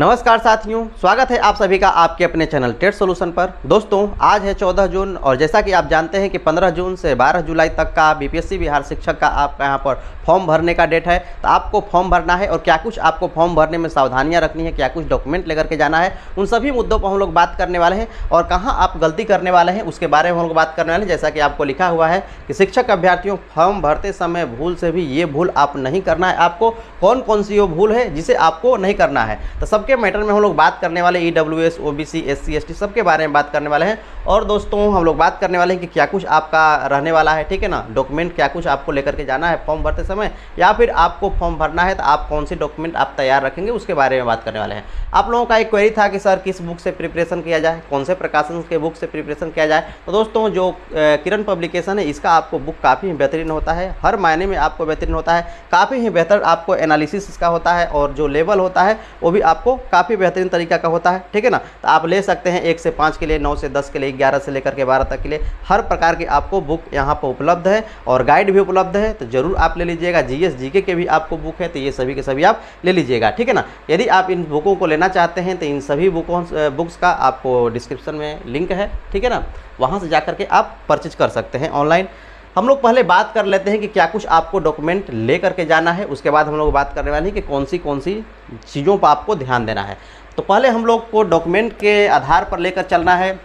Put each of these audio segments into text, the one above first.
नमस्कार साथियों, स्वागत है आप सभी का आपके अपने चैनल टेट सॉल्यूशन पर। दोस्तों, आज है 14 जून और जैसा कि आप जानते हैं कि 15 जून से 12 जुलाई तक का बीपीएससी बिहार शिक्षक का आपका यहाँ पर फॉर्म भरने का डेट है। तो आपको फॉर्म भरना है और क्या कुछ आपको फॉर्म भरने में सावधानियां रखनी है, क्या कुछ डॉक्यूमेंट लेकर के जाना है, उन सभी मुद्दों पर हम लोग बात करने वाले हैं। और कहाँ आप गलती करने वाले हैं उसके बारे में हम लोग बात करने वाले हैं। जैसा कि आपको लिखा हुआ है कि शिक्षक अभ्यर्थियों, फॉर्म भरते समय भूल से भी ये भूल आप नहीं करना है। आपको कौन कौन सी वो भूल है जिसे आपको नहीं करना है, तो सबके मैटर में हम लोग बात करने वाले ईडब्ल्यूएस, ओबीसी, एससी, एसटी सबके बारे में बात करने वाले हैं। और दोस्तों, हम लोग बात करने वाले हैं कि क्या कुछ आपका रहने वाला है, ठीक है ना, डॉक्यूमेंट क्या कुछ आपको लेकर के जाना है फॉर्म भरते समय, या फिर आपको फॉर्म भरना है तो आप कौन से डॉक्यूमेंट आप तैयार रखेंगे उसके बारे में बात करने वाले हैं। आप लोगों का एक क्वेरी था कि सर किस बुक से प्रिपरेशन किया जाए, कौन से प्रकाशन के बुक से प्रिपरेशन किया जाए। तो दोस्तों, जो किरण पब्लिकेशन है इसका आपको बुक काफ़ी बेहतरीन होता है, हर मायने में आपको बेहतरीन होता है, काफ़ी ही बेहतर आपको एनालिसिस इसका होता है और जो लेवल होता है वो भी आपको काफ़ी बेहतरीन तरीका का होता है, ठीक है ना। तो आप ले सकते हैं 1 से 5 के लिए, 9 से 10 के लिए, 11 से लेकर के 12 तक के लिए हर प्रकार की आपको बुक यहाँ पर उपलब्ध है और गाइड भी उपलब्ध है। तो जरूर आप ले लीजिएगा। जीएस जीके के भी आपको बुक है, तो ये सभी के सभी आप ले लीजिएगा, ठीक है ना। यदि आप इन बुकों को लेना चाहते हैं तो इन सभी बुक्स का आपको डिस्क्रिप्शन में लिंक है, ठीक है ना, वहाँ से जा करके आप परचेज कर सकते हैं ऑनलाइन। हम लोग पहले बात कर लेते हैं कि क्या कुछ आपको डॉक्यूमेंट ले करके जाना है, उसके बाद हम लोग बात करने वाले हैं कि कौन सी चीज़ों पर आपको ध्यान देना है। तो पहले हम लोग को डॉक्यूमेंट के आधार पर लेकर चलना है।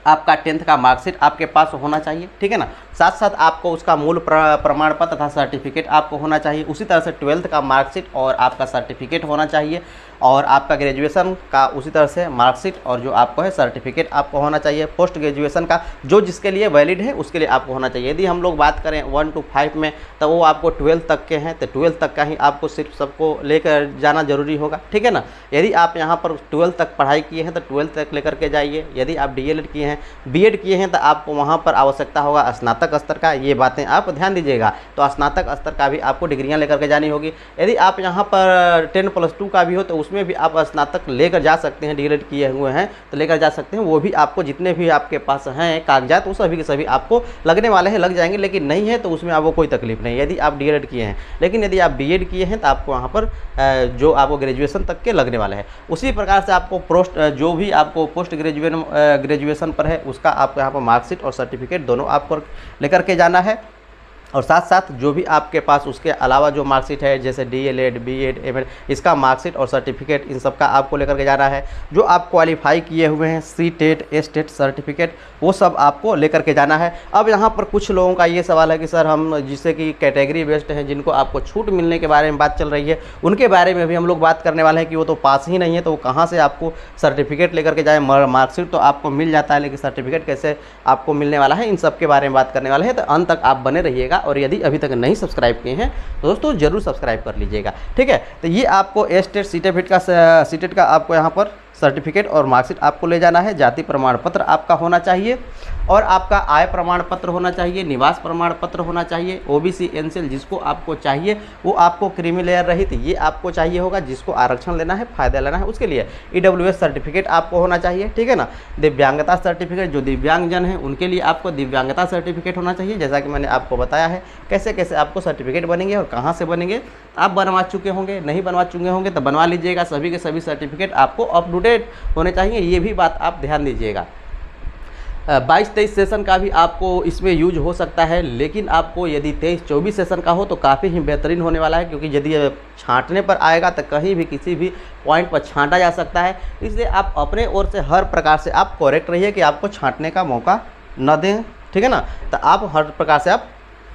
आपका 10th का मार्कशीट आपके पास होना चाहिए, ठीक है ना। साथ साथ आपको उसका मूल प्रमाण पत्र तथा सर्टिफिकेट आपको होना चाहिए। उसी तरह से 12th का मार्कशीट और आपका सर्टिफिकेट होना चाहिए और आपका ग्रेजुएशन का उसी तरह से मार्कशीट और जो आपको है सर्टिफिकेट आपको होना चाहिए। पोस्ट ग्रेजुएशन का जो जिसके लिए वैलिड है उसके लिए आपको होना चाहिए। यदि हम लोग बात करें 1 to 5 में, तो वो आपको 12th तक के हैं, तो 12th तक का ही आपको सिर्फ सबको लेकर जाना जरूरी होगा, ठीक है ना। यदि आप यहाँ पर 12th तक पढ़ाई किए हैं तो 12th तक लेकर के जाइए। यदि आप डीएलएड किए हैं, बीएड किए हैं, तो आपको वहाँ पर आवश्यकता होगा स्नातक स्तर का। ये बातें आप ध्यान दीजिएगा। तो स्नातक स्तर का भी आपको डिग्रियां लेकर के जानी होगी। यदि आप यहाँ पर 10+2 का भी हो तो उसमें भी आप स्नातक लेकर जा सकते हैं। डीएलएड किए हुए हैं तो लेकर जा सकते हैं। वो भी आपको जितने भी आपके पास हैं कागजात वो सभी के सभी आपको लगने वाले हैं, लग जाएंगे। लेकिन नहीं है तो उसमें आपको कोई तकलीफ नहीं यदि आप डीएलएड किए हैं। लेकिन यदि आप बीएड किए हैं तो आपको वहाँ पर जो आपको ग्रेजुएशन तक के लगने वाले हैं। उसी प्रकार से आपको जो भी आपको पोस्ट ग्रेजुएशन पर है उसका आपको यहाँ पर मार्कशीट और सर्टिफिकेट दोनों आपको लेकर के जाना है। और साथ साथ जो भी आपके पास उसके अलावा जो मार्कशीट है, जैसे डीएलएड, बीएड, एमएड, इसका मार्कशीट और सर्टिफिकेट इन सब का आपको लेकर के जाना है। जो आप क्वालिफाई किए हुए हैं, CTET, STET certificate, वो सब आपको लेकर के जाना है। अब यहाँ पर कुछ लोगों का ये सवाल है कि सर हम जिससे कि कैटेगरी बेस्ड हैं, जिनको आपको छूट मिलने के बारे में बात चल रही है, उनके बारे में भी हम लोग बात करने वाले हैं कि वो तो पास ही नहीं है, तो वो कहाँ से आपको सर्टिफिकेट लेकर के जाए। मार्कशीट तो आपको मिल जाता है, लेकिन सर्टिफिकेट कैसे आपको मिलने वाला है, इन सब के बारे में बात करने वाले हैं। तो अंत तक आप बने रहिएगा। और यदि अभी तक नहीं सब्सक्राइब किए हैं तो दोस्तों जरूर सब्सक्राइब कर लीजिएगा, ठीक है। तो ये आपको एस टेट, सी टेट का आपको यहाँ पर सर्टिफिकेट और मार्कशीट आपको ले जाना है। जाति प्रमाण पत्र आपका होना चाहिए और आपका आय प्रमाण पत्र होना चाहिए, निवास प्रमाण पत्र होना चाहिए। ओबीसी, एनसीएल जिसको आपको चाहिए वो आपको क्रीमी लेयर रहित ये आपको चाहिए होगा। जिसको आरक्षण लेना है, फायदा लेना है, उसके लिए ईडब्ल्यूएस सर्टिफिकेट आपको होना चाहिए, ठीक है ना। दिव्यांगता सर्टिफिकेट, जो दिव्यांगजन है उनके लिए आपको दिव्यांगता सर्टिफिकेट होना चाहिए। जैसा कि मैंने आपको बताया है कैसे कैसे आपको सर्टिफिकेट बनेंगे और कहाँ से बनेंगे। आप बनवा चुके होंगे, नहीं बनवा चुके होंगे तो बनवा लीजिएगा। सभी के सभी सर्टिफिकेट आपको अप टू डेट होने चाहिए, ये भी बात आप ध्यान दीजिएगा। 22-23 सेशन का भी आपको इसमें यूज हो सकता है, लेकिन आपको यदि 23-24 सेशन का हो तो काफ़ी ही बेहतरीन होने वाला है। क्योंकि यदि छांटने पर आएगा तो कहीं भी किसी भी पॉइंट पर छांटा जा सकता है। इसलिए आप अपने ओर से हर प्रकार से आप करेक्ट रहिए कि आपको छांटने का मौका न दें, ठीक है ना। तो आप हर प्रकार से आप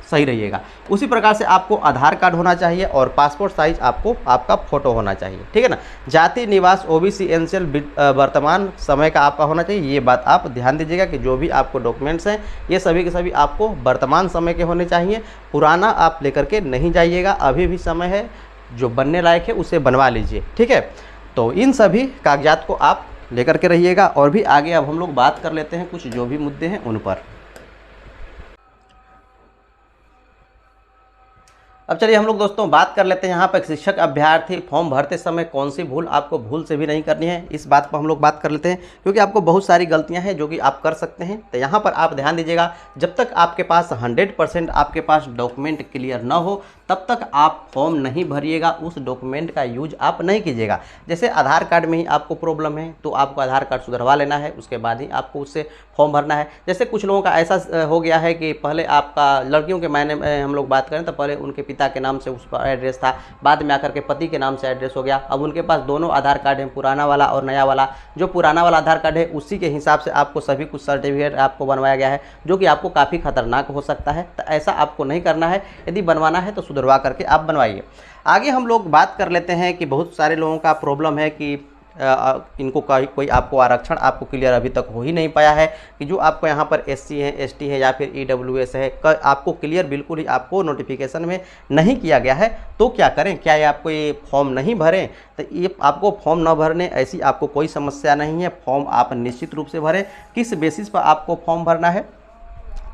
सही रहिएगा। उसी प्रकार से आपको आधार कार्ड होना चाहिए और पासपोर्ट साइज आपको आपका फोटो होना चाहिए, ठीक है ना। जाति, निवास, ओबीसी, एनसीएल वर्तमान समय का आपका होना चाहिए। ये बात आप ध्यान दीजिएगा कि जो भी आपको डॉक्यूमेंट्स हैं ये सभी के सभी आपको वर्तमान समय के होने चाहिए। पुराना आप लेकर के नहीं जाइएगा, अभी भी समय है, जो बनने लायक है उसे बनवा लीजिए, ठीक है। तो इन सभी कागजात को आप लेकर के रहिएगा। और भी आगे अब हम लोग बात कर लेते हैं कुछ जो भी मुद्दे हैं उन पर। अब चलिए हम लोग दोस्तों बात कर लेते हैं यहाँ पर शिक्षक अभ्यर्थी फॉर्म भरते समय कौन सी भूल आपको भूल से भी नहीं करनी है, इस बात पर हम लोग बात कर लेते हैं, क्योंकि आपको बहुत सारी गलतियाँ हैं जो कि आप कर सकते हैं। तो यहाँ पर आप ध्यान दीजिएगा, जब तक आपके पास 100% आपके पास डॉक्यूमेंट क्लियर ना हो तब तक आप फॉर्म नहीं भरिएगा, उस डॉक्यूमेंट का यूज आप नहीं कीजिएगा। जैसे आधार कार्ड में ही आपको प्रॉब्लम है तो आपको आधार कार्ड सुधरवा लेना है, उसके बाद ही आपको उससे फॉर्म भरना है। जैसे कुछ लोगों का ऐसा हो गया है कि पहले आपका लड़कियों के मायने में हम लोग बात करें तो पहले उनके पिता के नाम से उस पर एड्रेस था, बाद में आकर के पति के नाम से एड्रेस हो गया। अब उनके पास दोनों आधार कार्ड हैं, पुराना वाला और नया वाला। जो पुराना वाला आधार कार्ड है उसी के हिसाब से आपको सभी कुछ सर्टिफिकेट आपको बनवाया गया है, जो कि आपको काफ़ी खतरनाक हो सकता है। तो ऐसा आपको नहीं करना है, यदि बनवाना है तो सुधरवा करके आप बनवाइए। आगे हम लोग बात कर लेते हैं कि बहुत सारे लोगों का प्रॉब्लम है कि इनको कोई आपको आरक्षण आपको क्लियर अभी तक हो ही नहीं पाया है, कि जो आपको यहाँ पर SC है, ST है या फिर EWS है, आपको क्लियर बिल्कुल ही आपको नोटिफिकेशन में नहीं किया गया है। तो क्या करें, क्या ये आपको ये फॉर्म नहीं भरें? तो ये आपको फॉर्म न भरने ऐसी आपको कोई समस्या नहीं है, फॉर्म आप निश्चित रूप से भरें। किस बेसिस पर आपको फॉर्म भरना है?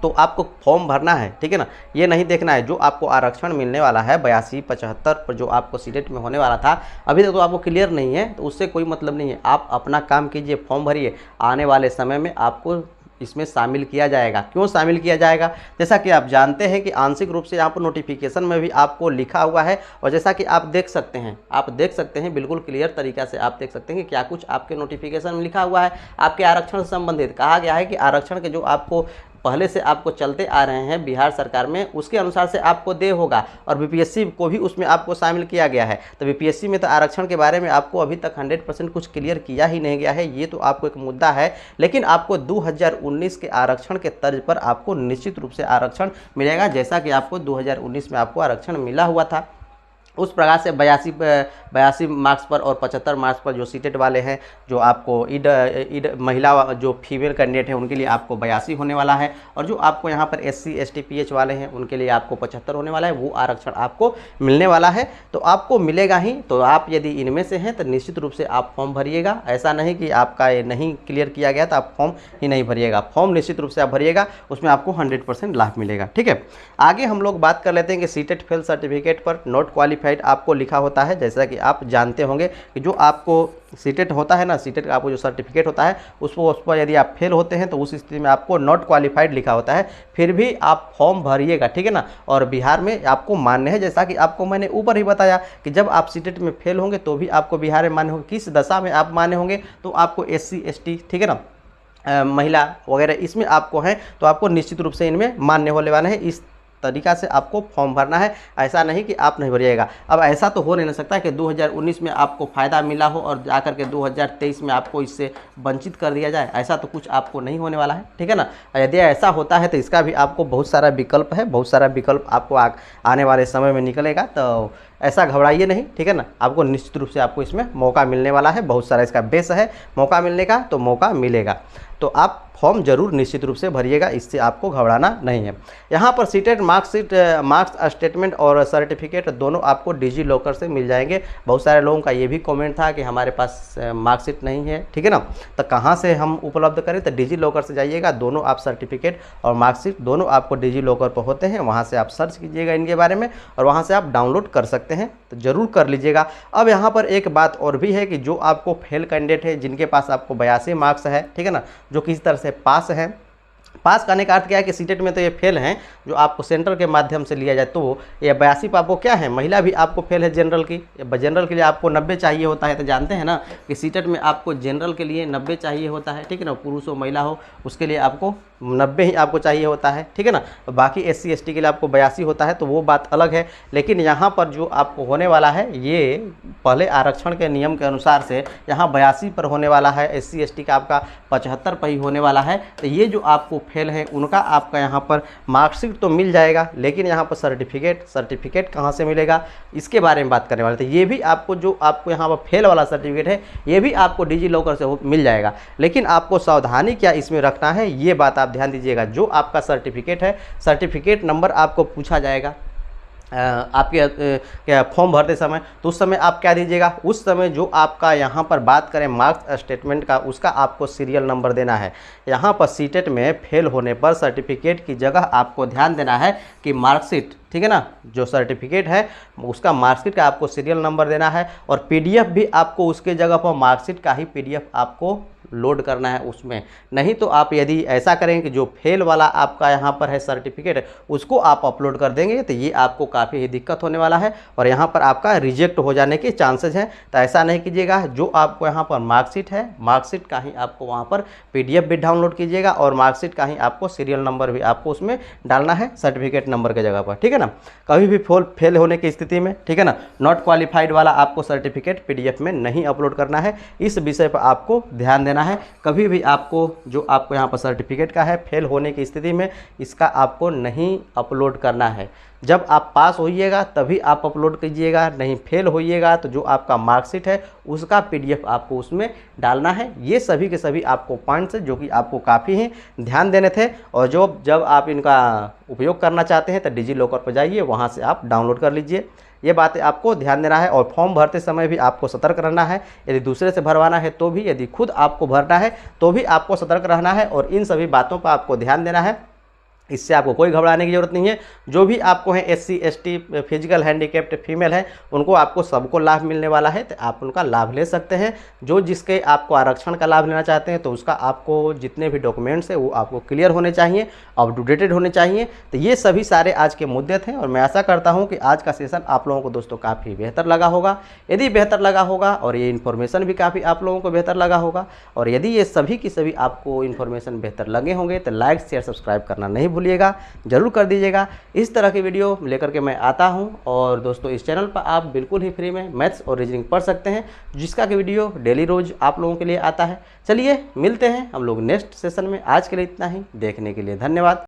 तो आपको फॉर्म भरना है, ठीक है ना, ये नहीं देखना है जो आपको आरक्षण मिलने वाला है 82-75 पर जो आपको सीटेट में होने वाला था, अभी तक तो आपको क्लियर नहीं है, तो उससे कोई मतलब नहीं है। आप अपना काम कीजिए, फॉर्म भरिए, आने वाले समय में आपको इसमें शामिल किया जाएगा। क्यों शामिल किया जाएगा? जैसा कि आप जानते हैं कि आंशिक रूप से यहाँ पर नोटिफिकेशन में भी आपको लिखा हुआ है, और जैसा कि आप देख सकते हैं बिल्कुल क्लियर तरीक़ा से आप देख सकते हैं कि क्या कुछ आपके नोटिफिकेशन में लिखा हुआ है। आपके आरक्षण से संबंधित कहा गया है कि आरक्षण के जो आपको पहले से आपको चलते आ रहे हैं बिहार सरकार में, उसके अनुसार से आपको देय होगा, और BPSC को भी उसमें आपको शामिल किया गया है। तो BPSC में तो आरक्षण के बारे में आपको अभी तक 100% कुछ क्लियर किया ही नहीं गया है, ये तो आपको एक मुद्दा है। लेकिन आपको 2019 के आरक्षण के तर्ज पर आपको निश्चित रूप से आरक्षण मिलेगा, जैसा कि आपको 2019 में आपको आरक्षण मिला हुआ था। उस प्रकार से 82 मार्क्स पर और 75 मार्क्स पर जो सीटेट वाले हैं, जो आपको महिला जो फीमेल कैंडिडेट हैं उनके लिए आपको 82 होने वाला है, और जो आपको यहाँ पर SC ST PH वाले हैं उनके लिए आपको 75 होने वाला है। वो आरक्षण आपको मिलने वाला है, तो आपको मिलेगा ही। तो आप यदि इनमें से हैं तो निश्चित रूप से आप फॉर्म भरिएगा। ऐसा नहीं कि आपका ये नहीं क्लियर किया गया तो आप फॉर्म ही नहीं भरिएगा, फॉर्म निश्चित रूप से आप भरिएगा, उसमें आपको 100% लाभ मिलेगा। ठीक है, आगे हम लोग बात कर लेते हैं कि सीटेट फेल सर्टिफिकेट पर नॉट क्वालिफाइड आपको लिखा होता है। जैसा कि आप जानते होंगे कि जो आपको सीटेट होता है ना, सीटेट का आपको जो सर्टिफिकेट होता है उस पर यदि आप फेल होते हैं तो उस स्थिति में आपको नॉट क्वालिफाइड लिखा होता है, फिर भी आप फॉर्म भरिएगा, ठीक है ना। और बिहार में आपको मान्य है, जैसा कि आपको मैंने ऊपर ही बताया कि जब आप सीटेट में फेल होंगे तो भी आपको बिहार में मान्य होंगे। किस दशा में आप मान्य होंगे? तो आपको SC ST, ठीक है ना, महिला वगैरह इसमें आपको हैं तो आपको निश्चित रूप से इनमें मान्य होने वाले हैं। इस तरीका से आपको फॉर्म भरना है, ऐसा नहीं कि आप नहीं भरिएगा। अब ऐसा तो हो नहीं सकता कि 2019 में आपको फ़ायदा मिला हो और जाकर के 2023 में आपको इससे वंचित कर दिया जाए, ऐसा तो कुछ आपको नहीं होने वाला है, ठीक है ना। यदि ऐसा होता है तो इसका भी आपको बहुत सारा विकल्प है, बहुत सारा विकल्प आपको आने वाले समय में निकलेगा, तो ऐसा घबराइए नहीं, ठीक है ना। आपको निश्चित रूप से आपको इसमें मौका मिलने वाला है, बहुत सारा इसका बेस है मौका मिलने का, तो मौका मिलेगा। तो आप फॉर्म जरूर निश्चित रूप से भरिएगा, इससे आपको घबराना नहीं है। यहाँ पर सीटेट मार्क्स स्टेटमेंट और सर्टिफिकेट दोनों आपको डिजी लॉकर से मिल जाएंगे। बहुत सारे लोगों का ये भी कमेंट था कि हमारे पास मार्कशीट नहीं है, ठीक है ना, तो कहाँ से हम उपलब्ध करें? तो डिजी लॉकर से जाइएगा, दोनों आप सर्टिफिकेट और मार्कशीट दोनों आपको डिजी लॉकर पर होते हैं, वहाँ से आप सर्च कीजिएगा इनके बारे में और वहाँ से आप डाउनलोड कर सकते हैं, तो ज़रूर कर लीजिएगा। अब यहाँ पर एक बात और भी है कि जो आपको फेल कैंडिडेट है, जिनके पास आपको 82 मार्क्स है, ठीक है ना, जो किसी तरह से पास है, पास करने का अर्थ क्या है कि सीटेट में तो ये फेल हैं, जो आपको सेंटर के माध्यम से लिया जाए तो ये 82 पर आपको क्या है, महिला भी आपको फेल है जनरल की। जनरल के लिए आपको 90 चाहिए होता है, तो जानते हैं ना कि सीटेट में आपको जनरल के लिए 90 चाहिए होता है, ठीक है ना, पुरुष हो महिला हो उसके लिए आपको 90 ही आपको चाहिए होता है, ठीक है ना। बाकी SC ST के लिए आपको 82 होता है, तो वो बात अलग है। लेकिन यहाँ पर जो आपको होने वाला है, ये पहले आरक्षण के नियम के अनुसार से यहाँ 82 पर होने वाला है, SC ST का आपका 75 पर ही होने वाला है। तो ये जो आपको फेल है उनका आपका यहाँ पर मार्कशीट तो मिल जाएगा, लेकिन यहाँ पर सर्टिफिकेट कहाँ से मिलेगा, इसके बारे में बात करने वाले थे। ये भी आपको जो आपको यहाँ पर फेल वाला सर्टिफिकेट है, ये भी आपको डिजी लॉकर से मिल जाएगा। लेकिन आपको सावधानी क्या इसमें रखना है, ये बात आप ध्यान दीजिएगा। जो आपका सर्टिफिकेट है, सर्टिफिकेट नंबर आपको पूछा जाएगा, आपके क्या फॉर्म भरते समय, तो उस समय आप क्या दीजिएगा, उस समय जो आपका यहाँ पर बात करें मार्क्स स्टेटमेंट का, उसका आपको सीरियल नंबर देना है। यहाँ पर सीटेट में फेल होने पर सर्टिफिकेट की जगह आपको ध्यान देना है कि मार्कशीट, ठीक है ना, जो सर्टिफिकेट है उसका मार्कशीट का आपको सीरियल नंबर देना है, और पीडीएफ भी आपको उसके जगह पर मार्कशीट का ही पीडीएफ आपको लोड करना है उसमें। नहीं तो आप यदि ऐसा करें कि जो फेल वाला आपका यहाँ पर है सर्टिफिकेट उसको आप अपलोड कर देंगे तो ये आपको काफ़ी ही दिक्कत होने वाला है और यहाँ पर आपका रिजेक्ट हो जाने के चांसेस हैं। तो ऐसा नहीं कीजिएगा, जो आपको यहाँ पर मार्कशीट है मार्कशीट का ही आपको वहाँ पर पीडीएफ भी डाउनलोड कीजिएगा और मार्कशीट का ही आपको सीरियल नंबर भी आपको उसमें डालना है सर्टिफिकेट नंबर के जगह पर, ठीक है ना। कभी भी फेल होने की स्थिति में, ठीक है ना, नॉट क्वालिफाइड वाला आपको सर्टिफिकेट पीडीएफ में नहीं अपलोड करना है। इस विषय पर आपको ध्यान देना है। कभी भी आपको जो आपको यहाँ पर सर्टिफिकेट का है फेल होने की स्थिति में इसका आपको नहीं अपलोड करना है। जब आप पास होइएगा तभी आप अपलोड कीजिएगा, नहीं फेल होइएगा तो जो आपका मार्कशीट है उसका पीडीएफ आपको उसमें डालना है। ये सभी के सभी आपको पॉइंट्स जो कि आपको काफ़ी ही ध्यान देने थे, और जब आप इनका उपयोग करना चाहते हैं तो डिजी लॉकर पर जाइए, वहाँ से आप डाउनलोड कर लीजिए। ये बातें आपको ध्यान देना है। और फॉर्म भरते समय भी आपको सतर्क रहना है। यदि दूसरे से भरवाना है तो भी, यदि खुद आपको भरना है तो भी आपको सतर्क रहना है और इन सभी बातों पर आपको ध्यान देना है। इससे आपको कोई घबराने की ज़रूरत नहीं है। जो भी आपको है SC ST physical handicapped female है उनको आपको सबको लाभ मिलने वाला है, तो आप उनका लाभ ले सकते हैं। जो जिसके आपको आरक्षण का लाभ लेना चाहते हैं तो उसका आपको जितने भी डॉक्यूमेंट्स हैं वो आपको क्लियर होने चाहिए, अप टू डेटेड होने चाहिए। तो ये सभी सारे आज के मुद्दे थे और मैं आशा करता हूँ कि आज का सेशन आप लोगों को दोस्तों काफ़ी बेहतर लगा होगा। यदि बेहतर लगा होगा और ये इन्फॉर्मेशन भी काफ़ी आप लोगों को बेहतर लगा होगा, और यदि ये सभी की सभी आपको इन्फॉर्मेशन बेहतर लगे होंगे तो लाइक शेयर सब्सक्राइब करना नहीं भूलिएगा, जरूर कर दीजिएगा। इस तरह की वीडियो लेकर के मैं आता हूं। और दोस्तों इस चैनल पर आप बिल्कुल ही फ्री में मैथ्स और रीजनिंग पढ़ सकते हैं, जिसका कि वीडियो डेली रोज आप लोगों के लिए आता है। चलिए मिलते हैं हम लोग नेक्स्ट सेशन में। आज के लिए इतना ही, देखने के लिए धन्यवाद।